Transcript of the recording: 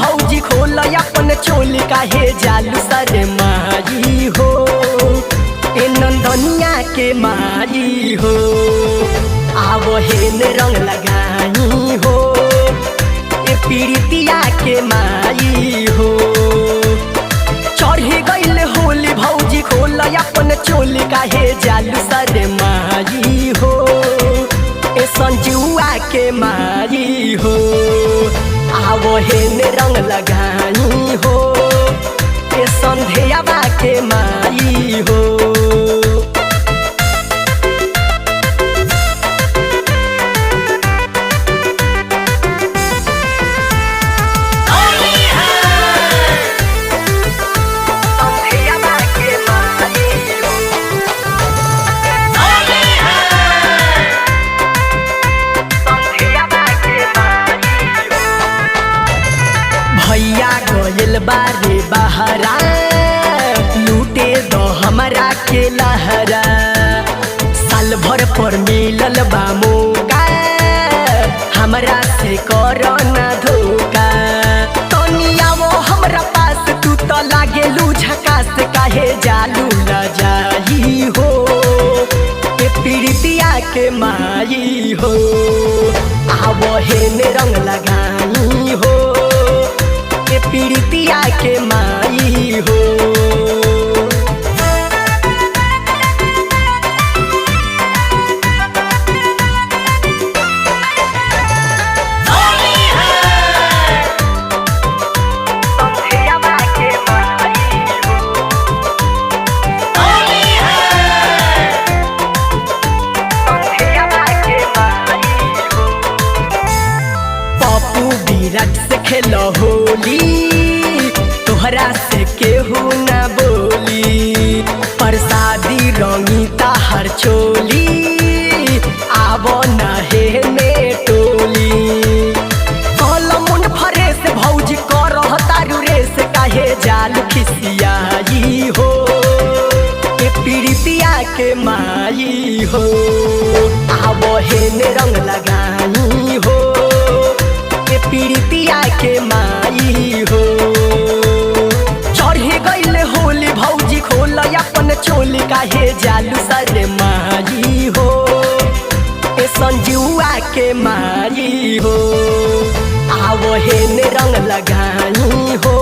भौजी खोल अपन चोली काहे जालू सरे मारी हो। ए नंदनिया के मारी हो आवो हेन रंग लगाई हो। ए पीड़ितिया के माई हो चढ़ी गईल होली भौजी खोल अपन चोली काहे जालू सरे मारी हो। ए संजुआ के मारी हो आवो हेन रंग लगाई हो। ए संध्याबा के माई हो भैया गयल बारे बहरा लूटे दो हमारा के लहरा। साल भर पर मिलल बा मौका हमरा से करो ना धोखा। तनिया वो हमरा पास तू तो लागे लू झकास काहे जालू न जाई हो। ए पीड़ितिया के माई हो आवो हेन रंग लगाई हो। ए पीड़ितिया के माई हो विराट से खेलो होली तोहरा से केहू ना बोली। प्रसादी रंगीता हर चोली आवो नहे में टोली। कलमुन फरे से भौजी करह तारू रे से काहे जाल खिसियाई हो। ए पीड़ितिया के माई हो आवो हेन रंग लगाई हो। पीड़ितिया के माई हो चढ़ी गईल होली भौजी खोल अपन चोली काहे जालू सरे माई हो। ए संजुआ के माई हो आवो हेन रंग लगाई हो।